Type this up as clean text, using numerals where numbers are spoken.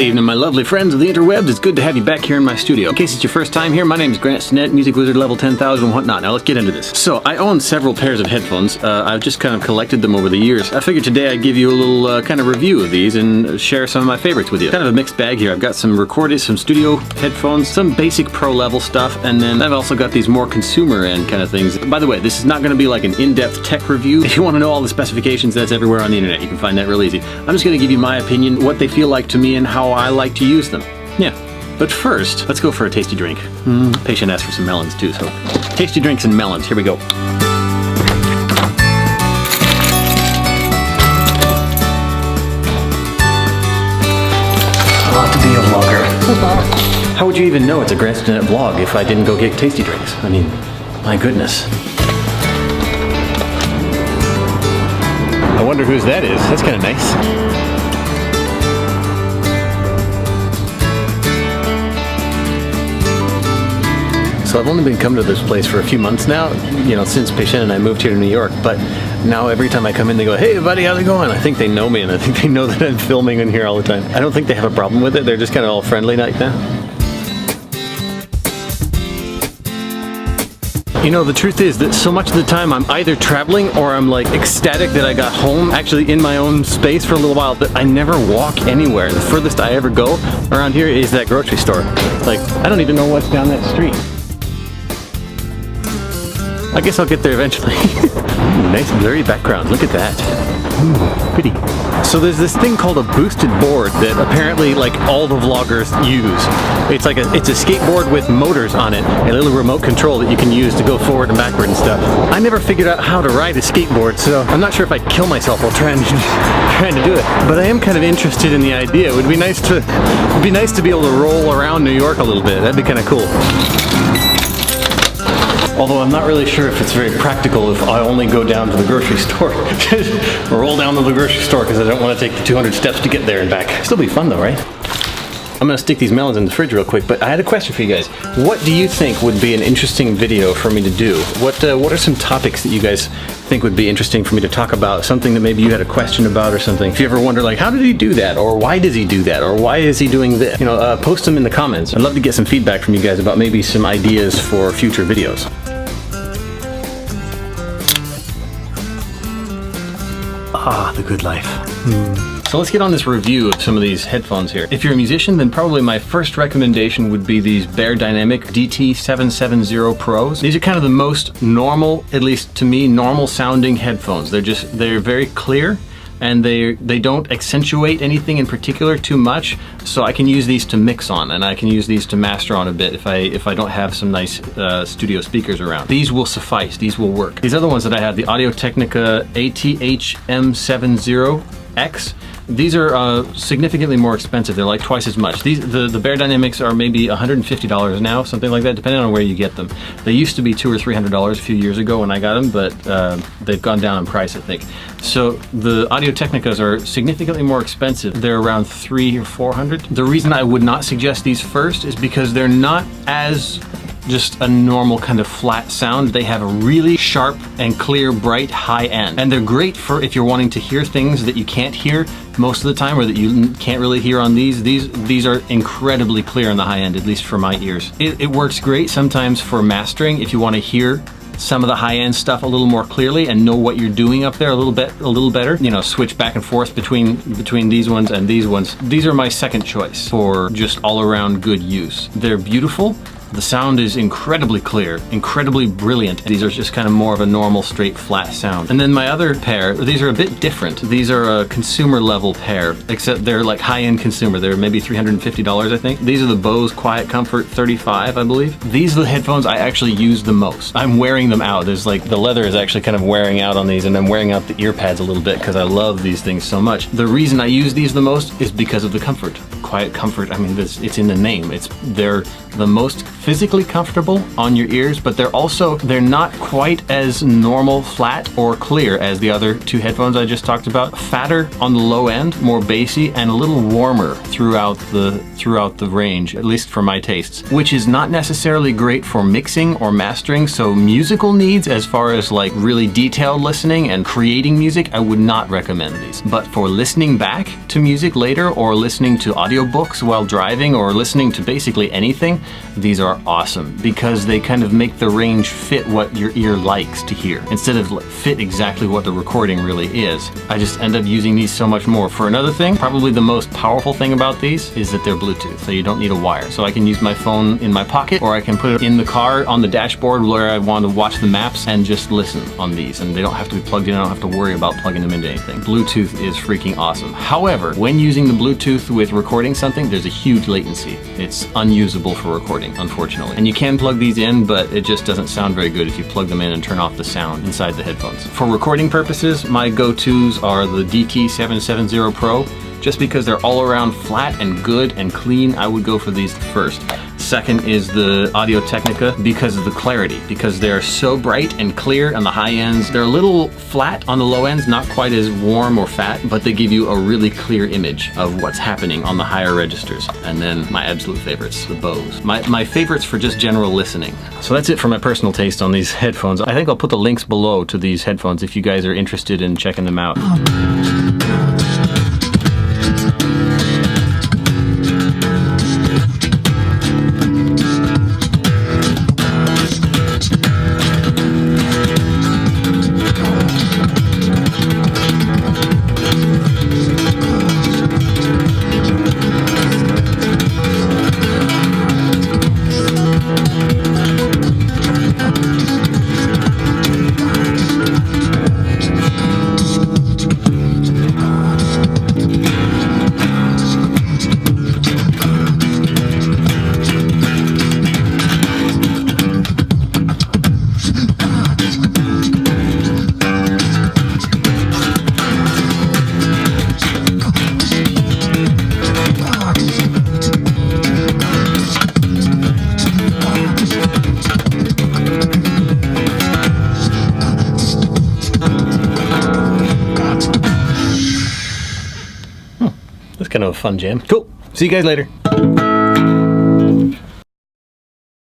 Good evening, my lovely friends of the interwebs. It's good to have you back here in my studio. In case it's your first time here, my name is Grant Stinnett, Music Wizard level 10,000 and whatnot. Now let's get into this. So I own several pairs of headphones. I've just kind of collected them over the years. I figured today I'd give you a little kind of review of these and share some of my favorites with you. Kind of a mixed bag here. I've got some recorded, some studio headphones, some basic pro level stuff, and then I've also got these more consumer end kind of things. By the way, this is not going to be like an in-depth tech review. If you want to know all the specifications, that's everywhere on the internet. You can find that real easy. I'm just going to give you my opinion, what they feel like to me, and how I like to use them. Yeah. But first, let's go for a tasty drink. Patient asked for some melons too, so tasty drinks and melons. Here we go. I want to be a vlogger. How would you even know it's a Grant Stinnett vlog if I didn't go get tasty drinks? I mean, my goodness. I wonder whose that is. That's kind of nice. So I've only been coming to this place for a few months now, you know, since Patient and I moved here to New York, but now every time I come in they go, "Hey buddy, how's it going?" I think they know me and I think they know that I'm filming in here all the time. I don't think they have a problem with it, they're just kind of all friendly right now. You know, the truth is that so much of the time I'm either traveling or I'm like ecstatic that I got home, actually in my own space for a little while, but I never walk anywhere. The furthest I ever go around here is that grocery store. Like, I don't even know what's down that street. I guess I'll get there eventually. Nice blurry background, look at that. Pretty. So there's this thing called a boosted board that apparently like all the vloggers use. It's like it's a skateboard with motors on it and a little remote control that you can use to go forward and backward and stuff. I never figured out how to ride a skateboard, so I'm not sure if I'd kill myself while trying to do it. But I am kind of interested in the idea. It would be nice to be able to roll around New York a little bit. That'd be kind of cool. Although I'm not really sure if it's very practical if I only go down to the grocery store. Roll down to the grocery store because I don't want to take the 200 steps to get there and back. Still be fun though, right? I'm gonna stick these melons in the fridge real quick, but I had a question for you guys. What do you think would be an interesting video for me to do? What are some topics that you guys think would be interesting for me to talk about? Something that maybe you had a question about or something. If you ever wonder like, how did he do that? Or why does he do that? Or why is he doing this? You know, post them in the comments. I'd love to get some feedback from you guys about maybe some ideas for future videos. Ah, the good life. So let's get on this review of some of these headphones here. If you're a musician, then probably my first recommendation would be these Beyerdynamic DT ATH-M70x Pros. These are kind of the most normal, at least to me, normal sounding headphones. They're very clear and they don't accentuate anything in particular too much, so I can use these to mix on and I can use these to master on a bit if I don't have some nice studio speakers around. These will suffice, these will work. These other ones that I have, the Audio-Technica ATH-M70x, these are significantly more expensive. They're like twice as much. The Beyerdynamics are maybe $150 now, something like that, depending on where you get them. They used to be $200 or $300 a few years ago when I got them, but they've gone down in price, I think. So the Audio-Technicas are significantly more expensive. They're around $300 or $400. The reason I would not suggest these first is because they're not as just a normal kind of flat sound. They have a really sharp and clear, bright high end. And they're great for if you're wanting to hear things that you can't hear most of the time or that you can't really hear on these. These are incredibly clear on the high end, at least for my ears. It works great sometimes for mastering if you want to hear some of the high-end stuff a little more clearly and know what you're doing up there a little better. You know, switch back and forth between these ones and these ones. These are my second choice for just all-around good use. They're beautiful. The sound is incredibly clear, incredibly brilliant. These are just kind of more of a normal, straight, flat sound. And then my other pair, these are a bit different. These are a consumer level pair, except they're like high-end consumer. They're maybe $350, I think. These are the Bose Quiet Comfort 35, I believe. These are the headphones I actually use the most. I'm wearing them out. There's like, the leather is actually kind of wearing out on these, and I'm wearing out the ear pads a little bit because I love these things so much. The reason I use these the most is because of the comfort. Quiet comfort, I mean, it's in the name. They're the most physically comfortable on your ears, but they're not quite as normal, flat, or clear as the other two headphones I just talked about. Fatter on the low end, more bassy, and a little warmer throughout the range, at least for my tastes, which is not necessarily great for mixing or mastering. So musical needs, as far as like really detailed listening and creating music, I would not recommend these. But for listening back to music later, or listening to audiobooks while driving, or listening to basically anything, these are awesome because they kind of make the range fit what your ear likes to hear instead of fit exactly what the recording really is. I just end up using these so much more. For another thing, probably the most powerful thing about these is that they're Bluetooth, so you don't need a wire. So I can use my phone in my pocket, or I can put it in the car on the dashboard where I want to watch the maps and just listen on these, and they don't have to be plugged in. I don't have to worry about plugging them into anything. Bluetooth is freaking awesome. However, when using the Bluetooth with recording something, there's a huge latency. It's unusable for recording, unfortunately. And you can plug these in, but it just doesn't sound very good if you plug them in and turn off the sound inside the headphones. For recording purposes, my go-tos are the DT-770 Pro. Just because they're all around flat and good and clean, I would go for these first. Second is the Audio-Technica because of the clarity, because they're so bright and clear on the high ends. They're a little flat on the low ends, not quite as warm or fat, but they give you a really clear image of what's happening on the higher registers. And then my absolute favorites, the Bose. My favorites for just general listening. So that's it for my personal taste on these headphones. I think I'll put the links below to these headphones if you guys are interested in checking them out. That's kind of a fun jam. Cool. See you guys later.